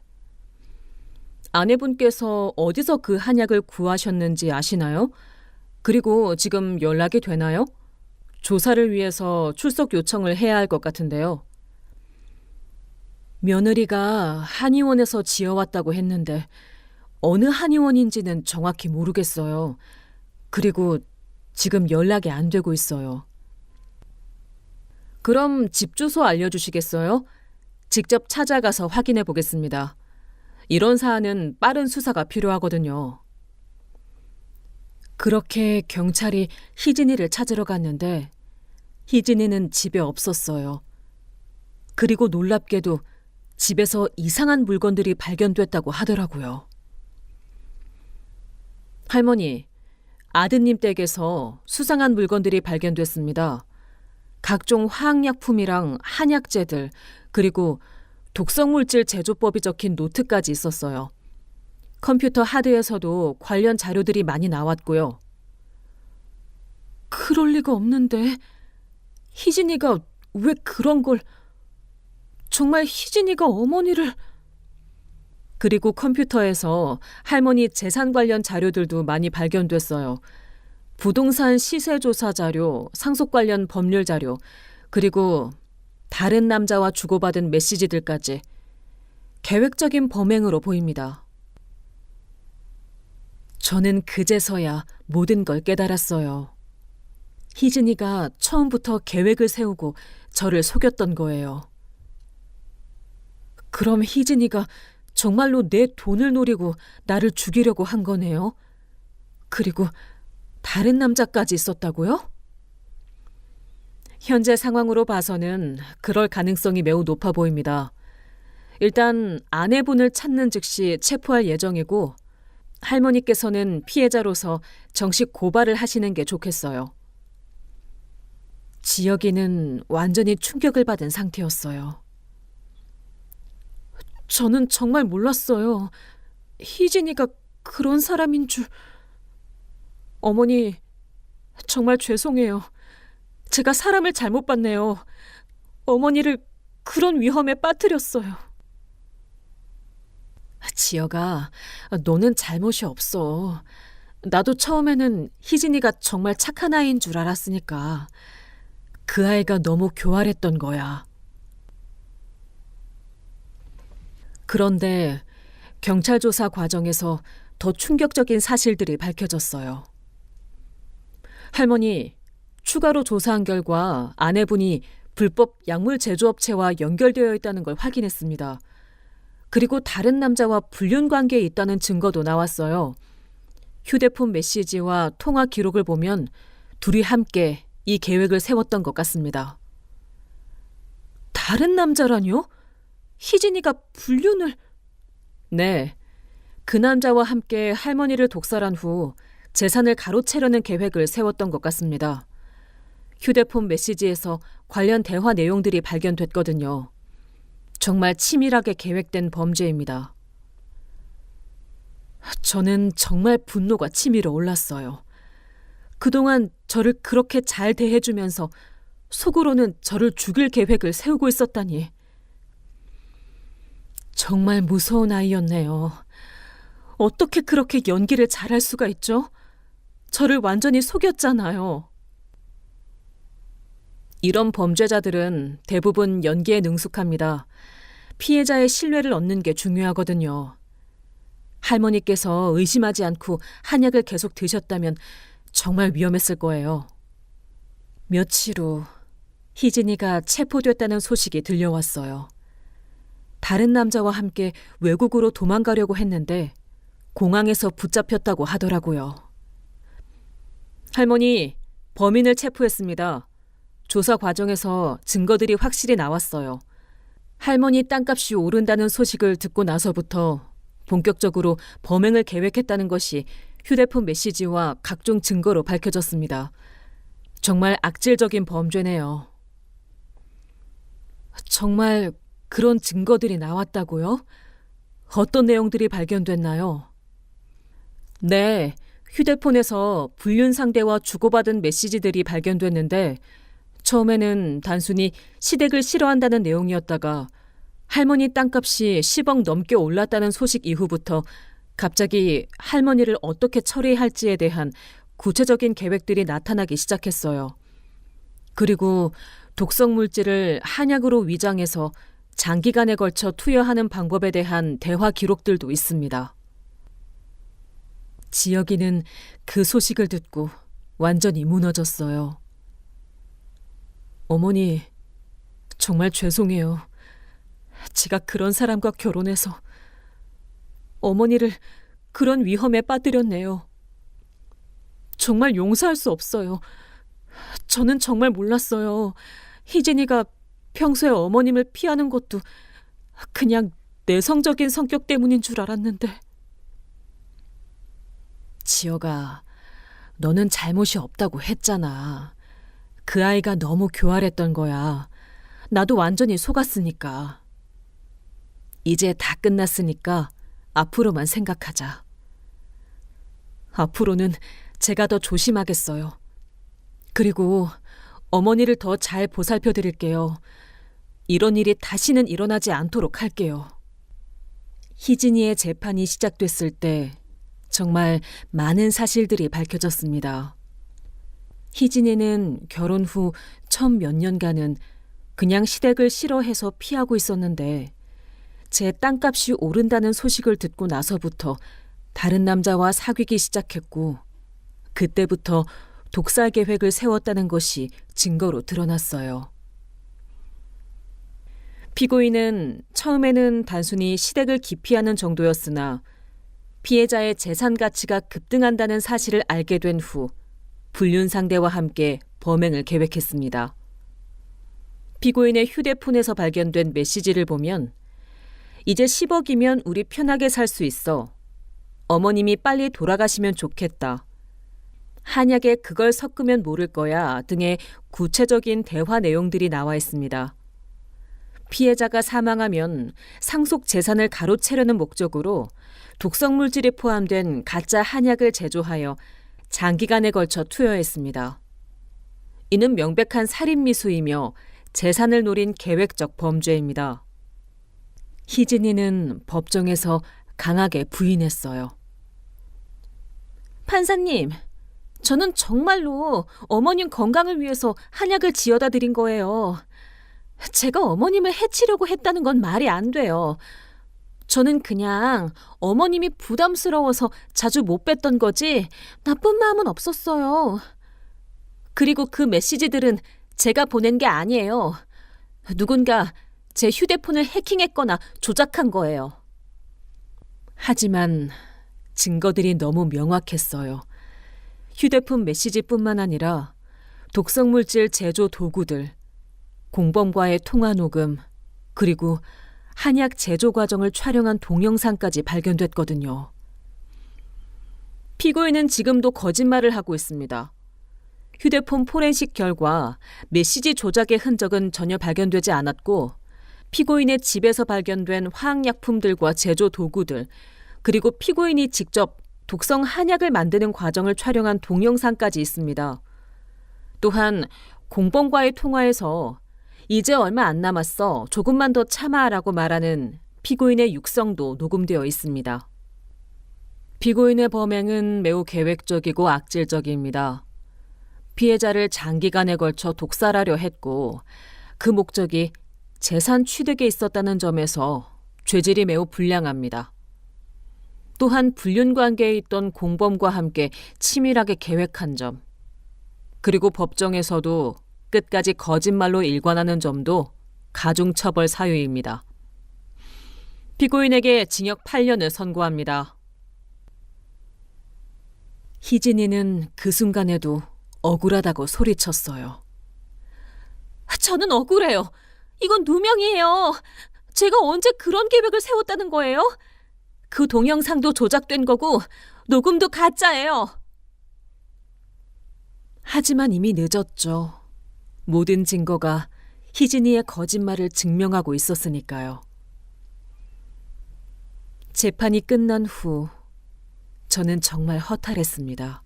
아내분께서 어디서 그 한약을 구하셨는지 아시나요? 그리고 지금 연락이 되나요? 조사를 위해서 출석 요청을 해야 할 것 같은데요. 며느리가 한의원에서 지어왔다고 했는데 어느 한의원인지는 정확히 모르겠어요. 그리고 지금 연락이 안 되고 있어요. 그럼 집 주소 알려주시겠어요? 직접 찾아가서 확인해 보겠습니다. 이런 사안은 빠른 수사가 필요하거든요. 그렇게 경찰이 희진이를 찾으러 갔는데 희진이는 집에 없었어요. 그리고 놀랍게도 집에서 이상한 물건들이 발견됐다고 하더라고요. 할머니, 아드님 댁에서 수상한 물건들이 발견됐습니다. 각종 화학약품이랑 한약재들, 그리고 독성물질 제조법이 적힌 노트까지 있었어요. 컴퓨터 하드에서도 관련 자료들이 많이 나왔고요. 그럴 리가 없는데 희진이가 왜 그런 걸... 정말 희진이가 어머니를... 그리고 컴퓨터에서 할머니 재산 관련 자료들도 많이 발견됐어요. 부동산 시세 조사 자료, 상속 관련 법률 자료, 그리고 다른 남자와 주고받은 메시지들까지. 계획적인 범행으로 보입니다. 저는 그제서야 모든 걸 깨달았어요. 희진이가 처음부터 계획을 세우고 저를 속였던 거예요. 그럼 희진이가 정말로 내 돈을 노리고 나를 죽이려고 한 거네요. 그리고 다른 남자까지 있었다고요? 현재 상황으로 봐서는 그럴 가능성이 매우 높아 보입니다. 일단 아내분을 찾는 즉시 체포할 예정이고 할머니께서는 피해자로서 정식 고발을 하시는 게 좋겠어요. 지혁이는 완전히 충격을 받은 상태였어요. 저는 정말 몰랐어요. 희진이가 그런 사람인 줄... 어머니, 정말 죄송해요. 제가 사람을 잘못 봤네요. 어머니를 그런 위험에 빠뜨렸어요. 지혁아, 너는 잘못이 없어. 나도 처음에는 희진이가 정말 착한 아이인 줄 알았으니까. 그 아이가 너무 교활했던 거야. 그런데 경찰 조사 과정에서 더 충격적인 사실들이 밝혀졌어요. 할머니, 추가로 조사한 결과 아내분이 불법 약물 제조업체와 연결되어 있다는 걸 확인했습니다. 그리고 다른 남자와 불륜 관계에 있다는 증거도 나왔어요. 휴대폰 메시지와 통화 기록을 보면 둘이 함께 이 계획을 세웠던 것 같습니다. 다른 남자라뇨? 희진이가 불륜을... 네, 그 남자와 함께 할머니를 독살한 후 재산을 가로채려는 계획을 세웠던 것 같습니다. 휴대폰 메시지에서 관련 대화 내용들이 발견됐거든요. 정말 치밀하게 계획된 범죄입니다. 저는 정말 분노가 치밀어 올랐어요. 그동안 저를 그렇게 잘 대해주면서 속으로는 저를 죽일 계획을 세우고 있었다니. 정말 무서운 아이였네요. 어떻게 그렇게 연기를 잘할 수가 있죠? 저를 완전히 속였잖아요. 이런 범죄자들은 대부분 연기에 능숙합니다. 피해자의 신뢰를 얻는 게 중요하거든요. 할머니께서 의심하지 않고 한약을 계속 드셨다면 정말 위험했을 거예요. 며칠 후 희진이가 체포됐다는 소식이 들려왔어요. 다른 남자와 함께 외국으로 도망가려고 했는데 공항에서 붙잡혔다고 하더라고요. 할머니, 범인을 체포했습니다. 조사 과정에서 증거들이 확실히 나왔어요. 할머니 땅값이 오른다는 소식을 듣고 나서부터 본격적으로 범행을 계획했다는 것이 휴대폰 메시지와 각종 증거로 밝혀졌습니다. 정말 악질적인 범죄네요. 정말 그런 증거들이 나왔다고요? 어떤 내용들이 발견됐나요? 네, 휴대폰에서 불륜 상대와 주고받은 메시지들이 발견됐는데 처음에는 단순히 시댁을 싫어한다는 내용이었다가 할머니 땅값이 10억 넘게 올랐다는 소식 이후부터 갑자기 할머니를 어떻게 처리할지에 대한 구체적인 계획들이 나타나기 시작했어요. 그리고 독성 물질을 한약으로 위장해서 장기간에 걸쳐 투여하는 방법에 대한 대화 기록들도 있습니다. 지혁이는 그 소식을 듣고 완전히 무너졌어요. 어머니, 정말 죄송해요. 제가 그런 사람과 결혼해서 어머니를 그런 위험에 빠뜨렸네요. 정말 용서할 수 없어요. 저는 정말 몰랐어요. 희진이가 평소에 어머님을 피하는 것도 그냥 내성적인 성격 때문인 줄 알았는데. 지혁아, 너는 잘못이 없다고 했잖아. 그 아이가 너무 교활했던 거야. 나도 완전히 속았으니까. 이제 다 끝났으니까 앞으로만 생각하자. 앞으로는 제가 더 조심하겠어요. 그리고 어머니를 더 잘 보살펴 드릴게요. 이런 일이 다시는 일어나지 않도록 할게요. 희진이의 재판이 시작됐을 때 정말 많은 사실들이 밝혀졌습니다. 희진이는 결혼 후 첫 몇 년간은 그냥 시댁을 싫어해서 피하고 있었는데 제 땅값이 오른다는 소식을 듣고 나서부터 다른 남자와 사귀기 시작했고 그때부터 독살 계획을 세웠다는 것이 증거로 드러났어요. 피고인은 처음에는 단순히 시댁을 기피하는 정도였으나 피해자의 재산 가치가 급등한다는 사실을 알게 된 후 불륜 상대와 함께 범행을 계획했습니다. 피고인의 휴대폰에서 발견된 메시지를 보면 이제 10억이면 우리 편하게 살 수 있어. 어머님이 빨리 돌아가시면 좋겠다. 한약에 그걸 섞으면 모를 거야 등의 구체적인 대화 내용들이 나와 있습니다. 피해자가 사망하면 상속 재산을 가로채려는 목적으로 독성 물질이 포함된 가짜 한약을 제조하여 장기간에 걸쳐 투여했습니다. 이는 명백한 살인미수이며 재산을 노린 계획적 범죄입니다. 희진이는 법정에서 강하게 부인했어요. 판사님, 저는 정말로 어머님 건강을 위해서 한약을 지어다 드린 거예요. 제가 어머님을 해치려고 했다는 건 말이 안 돼요. 저는 그냥 어머님이 부담스러워서 자주 못 뵀던 거지 나쁜 마음은 없었어요. 그리고 그 메시지들은 제가 보낸 게 아니에요. 누군가 제 휴대폰을 해킹했거나 조작한 거예요. 하지만 증거들이 너무 명확했어요. 휴대폰 메시지뿐만 아니라 독성물질 제조 도구들, 공범과의 통화 녹음, 그리고 한약 제조 과정을 촬영한 동영상까지 발견됐거든요. 피고인은 지금도 거짓말을 하고 있습니다. 휴대폰 포렌식 결과 메시지 조작의 흔적은 전혀 발견되지 않았고 피고인의 집에서 발견된 화학약품들과 제조 도구들, 그리고 피고인이 직접 독성 한약을 만드는 과정을 촬영한 동영상까지 있습니다. 또한 공범과의 통화에서 이제 얼마 안 남았어, 조금만 더 참아라고 말하는 피고인의 육성도 녹음되어 있습니다. 피고인의 범행은 매우 계획적이고 악질적입니다. 피해자를 장기간에 걸쳐 독살하려 했고 그 목적이 재산 취득에 있었다는 점에서 죄질이 매우 불량합니다. 또한 불륜 관계에 있던 공범과 함께 치밀하게 계획한 점, 그리고 법정에서도 끝까지 거짓말로 일관하는 점도 가중처벌 사유입니다. 피고인에게 징역 8년을 선고합니다. 희진이는 그 순간에도 억울하다고 소리쳤어요. 저는 억울해요. 이건 누명이에요. 제가 언제 그런 계획을 세웠다는 거예요? 그 동영상도 조작된 거고 녹음도 가짜예요. 하지만 이미 늦었죠. 모든 증거가 희진이의 거짓말을 증명하고 있었으니까요. 재판이 끝난 후 저는 정말 허탈했습니다.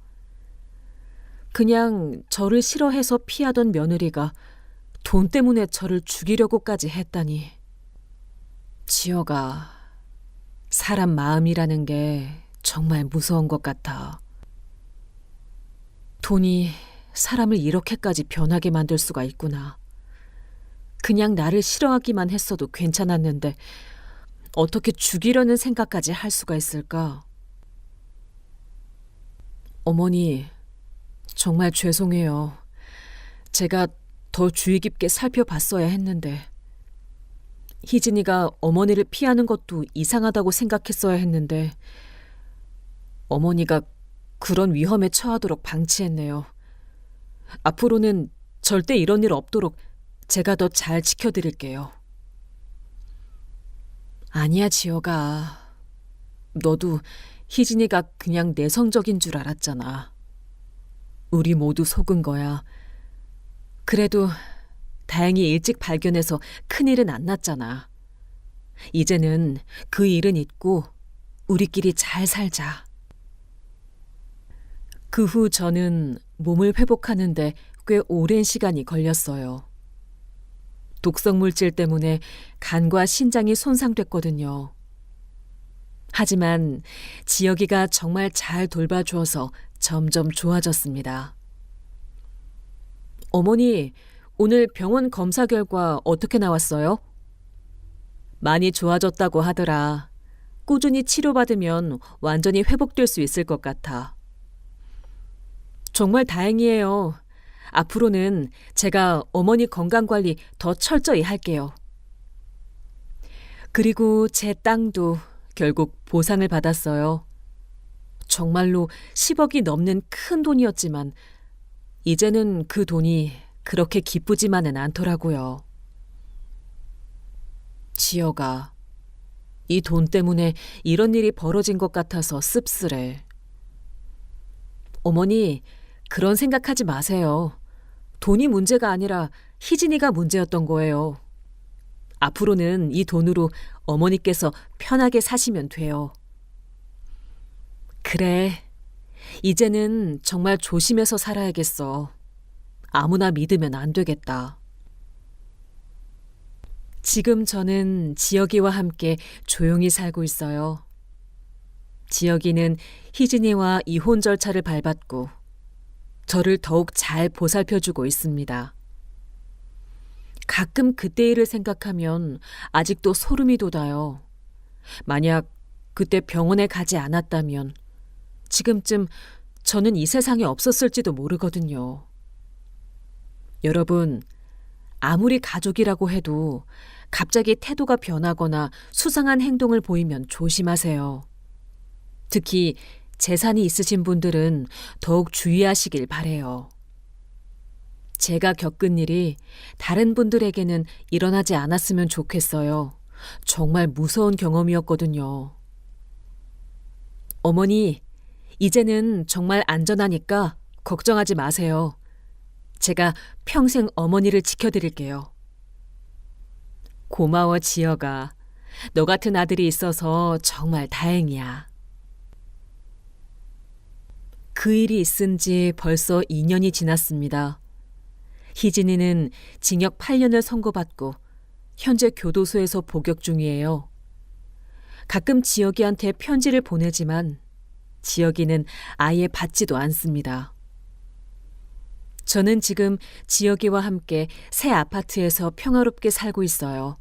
그냥 저를 싫어해서 피하던 며느리가 돈 때문에 저를 죽이려고까지 했다니. 지혁아, 사람 마음이라는 게 정말 무서운 것 같아. 돈이 사람을 이렇게까지 변하게 만들 수가 있구나. 그냥 나를 싫어하기만 했어도 괜찮았는데 어떻게 죽이려는 생각까지 할 수가 있을까? 어머니, 정말 죄송해요. 제가 더 주의 깊게 살펴봤어야 했는데 희진이가 어머니를 피하는 것도 이상하다고 생각했어야 했는데 어머니가 그런 위험에 처하도록 방치했네요. 앞으로는 절대 이런 일 없도록 제가 더 잘 지켜드릴게요. 아니야, 지혁아. 너도 희진이가 그냥 내성적인 줄 알았잖아. 우리 모두 속은 거야. 그래도 다행히 일찍 발견해서 큰일은 안 났잖아. 이제는 그 일은 잊고 우리끼리 잘 살자. 그 후 저는 몸을 회복하는데 꽤 오랜 시간이 걸렸어요. 독성 물질 때문에 간과 신장이 손상됐거든요. 하지만 지혁이가 정말 잘 돌봐주어서 점점 좋아졌습니다. 어머니, 오늘 병원 검사 결과 어떻게 나왔어요? 많이 좋아졌다고 하더라. 꾸준히 치료받으면 완전히 회복될 수 있을 것 같아. 정말 다행이에요. 앞으로는 제가 어머니 건강관리 더 철저히 할게요. 그리고 제 땅도 결국 보상을 받았어요. 정말로 10억이 넘는 큰 돈이었지만 이제는 그 돈이 그렇게 기쁘지만은 않더라고요. 지혁아, 이 돈 때문에 이런 일이 벌어진 것 같아서 씁쓸해. 어머니, 그런 생각하지 마세요. 돈이 문제가 아니라 희진이가 문제였던 거예요. 앞으로는 이 돈으로 어머니께서 편하게 사시면 돼요. 그래, 이제는 정말 조심해서 살아야겠어. 아무나 믿으면 안 되겠다. 지금 저는 지혁이와 함께 조용히 살고 있어요. 지혁이는 희진이와 이혼 절차를 밟았고 저를 더욱 잘 보살펴주고 있습니다. 가끔 그때 일을 생각하면 아직도 소름이 돋아요. 만약 그때 병원에 가지 않았다면 지금쯤 저는 이 세상에 없었을지도 모르거든요. 여러분, 아무리 가족이라고 해도 갑자기 태도가 변하거나 수상한 행동을 보이면 조심하세요. 특히 재산이 있으신 분들은 더욱 주의하시길 바래요. 제가 겪은 일이 다른 분들에게는 일어나지 않았으면 좋겠어요. 정말 무서운 경험이었거든요. 어머니, 이제는 정말 안전하니까 걱정하지 마세요. 제가 평생 어머니를 지켜드릴게요. 고마워, 지혁아. 너 같은 아들이 있어서 정말 다행이야. 그 일이 있은 지 벌써 2년이 지났습니다. 희진이는 징역 8년을 선고받고 현재 교도소에서 복역 중이에요. 가끔 지혁이한테 편지를 보내지만 지혁이는 아예 받지도 않습니다. 저는 지금 지혁이와 함께 새 아파트에서 평화롭게 살고 있어요.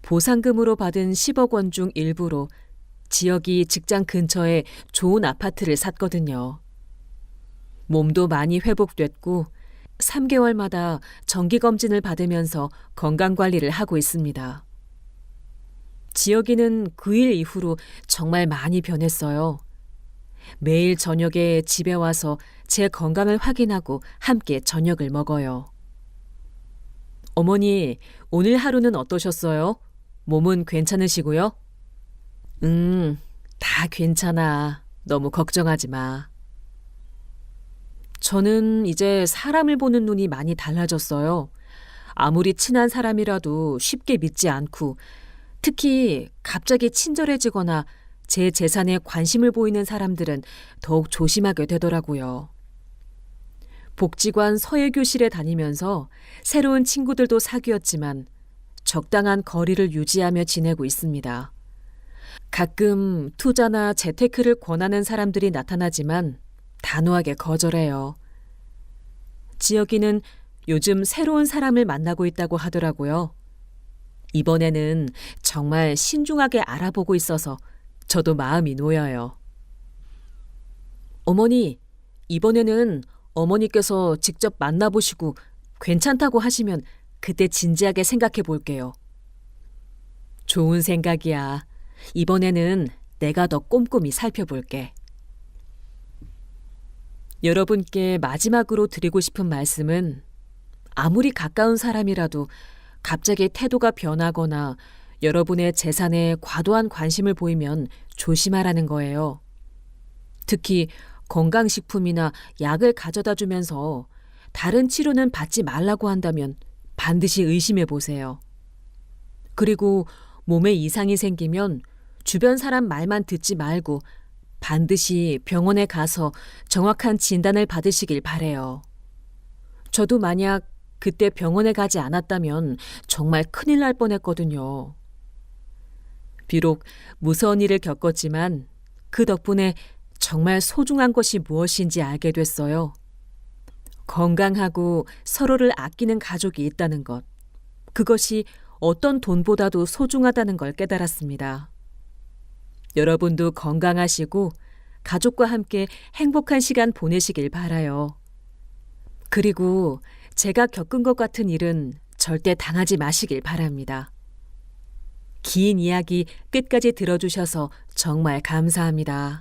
보상금으로 받은 10억 원 중 일부로 지역이 직장 근처에 좋은 아파트를 샀거든요. 몸도 많이 회복됐고 3개월마다 정기검진을 받으면서 건강관리를 하고 있습니다. 지역이는 그 일 이후로 정말 많이 변했어요. 매일 저녁에 집에 와서 제 건강을 확인하고 함께 저녁을 먹어요. 어머니, 오늘 하루는 어떠셨어요? 몸은 괜찮으시고요? 다 괜찮아. 너무 걱정하지 마. 저는 이제 사람을 보는 눈이 많이 달라졌어요. 아무리 친한 사람이라도 쉽게 믿지 않고, 특히 갑자기 친절해지거나 제 재산에 관심을 보이는 사람들은 더욱 조심하게 되더라고요. 복지관 서예교실에 다니면서 새로운 친구들도 사귀었지만 적당한 거리를 유지하며 지내고 있습니다. 가끔 투자나 재테크를 권하는 사람들이 나타나지만 단호하게 거절해요. 지역이는 요즘 새로운 사람을 만나고 있다고 하더라고요. 이번에는 정말 신중하게 알아보고 있어서 저도 마음이 놓여요. 어머니, 이번에는 어머니께서 직접 만나보시고 괜찮다고 하시면 그때 진지하게 생각해 볼게요. 좋은 생각이야. 이번에는 내가 더 꼼꼼히 살펴볼게. 여러분께 마지막으로 드리고 싶은 말씀은 아무리 가까운 사람이라도 갑자기 태도가 변하거나 여러분의 재산에 과도한 관심을 보이면 조심하라는 거예요. 특히 건강식품이나 약을 가져다 주면서 다른 치료는 받지 말라고 한다면 반드시 의심해 보세요. 그리고 몸에 이상이 생기면 주변 사람 말만 듣지 말고 반드시 병원에 가서 정확한 진단을 받으시길 바래요. 저도 만약 그때 병원에 가지 않았다면 정말 큰일 날 뻔했거든요. 비록 무서운 일을 겪었지만 그 덕분에 정말 소중한 것이 무엇인지 알게 됐어요. 건강하고 서로를 아끼는 가족이 있다는 것. 그것이 어떤 돈보다도 소중하다는 걸 깨달았습니다. 여러분도 건강하시고 가족과 함께 행복한 시간 보내시길 바라요. 그리고 제가 겪은 것 같은 일은 절대 당하지 마시길 바랍니다. 긴 이야기 끝까지 들어주셔서 정말 감사합니다.